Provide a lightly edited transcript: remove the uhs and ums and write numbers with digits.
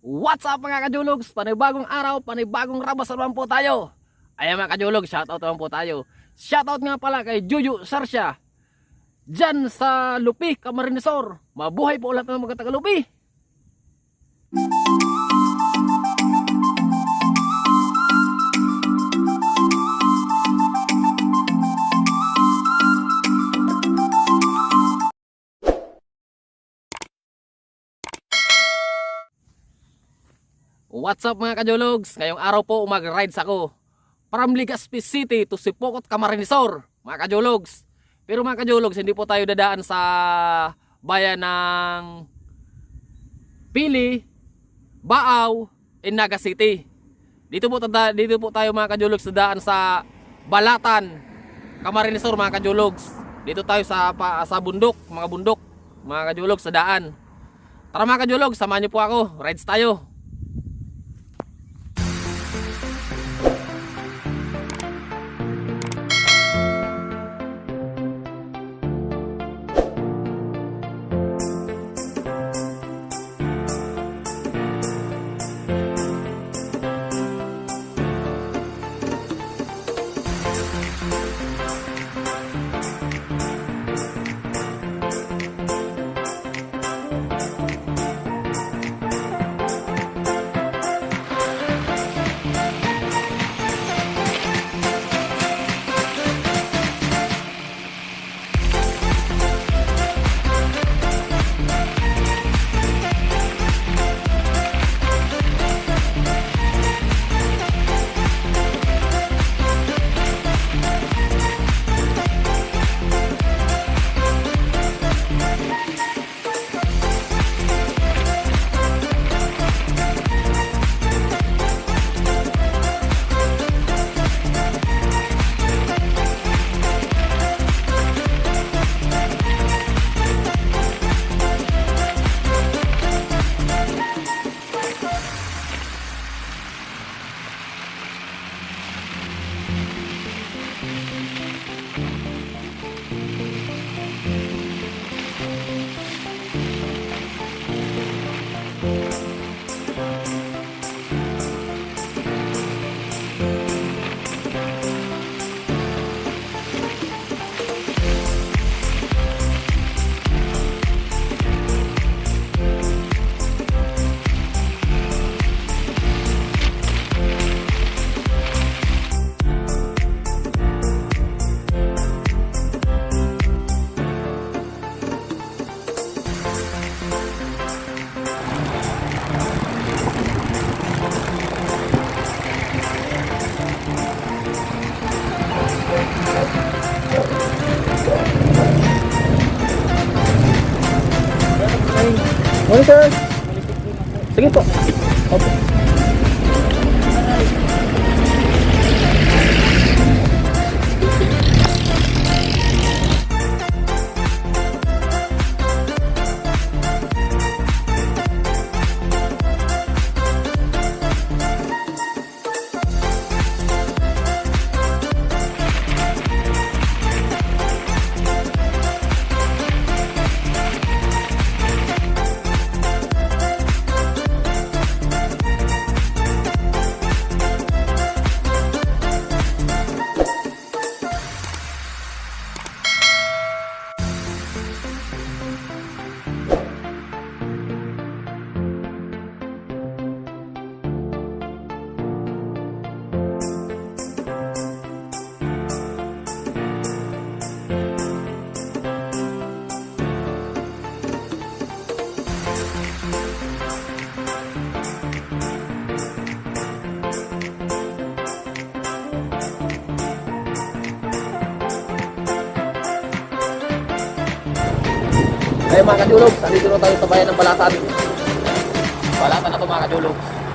What's up mga kajulugs? Panibagong araw, panibagong rabas naman po tayo. Ayan mga kajulugs, shoutout naman po tayo. Shoutout nga pala kay Juju Sarsya dyan sa Lupi, Camarines Sur. Mabuhay po ulit ng mga taga-Lupi. What's up mga kajulugs? Ngayong araw po mag-rides ako from Legazpi City to Sipokot, Camarines Sur, mga kajulugs. Pero mga kajulugs, hindi po tayo dadaan sa bayan ng Pili, Baaw, in Naga City. Dito po tayo mga kajulugs dadaan sa Balatan, Camarines Sur, mga kajulugs. Dito tayo sa bundok, mga kajulugs, sa daan. Tara mga kajulugs, samahan niyo po ako, rides tayo. Morning, sir. Sige po. Opo. Ayun mga kajulugs, nandito na tayo sa bayan ng Balatan. Balatan na to mga kajulugs.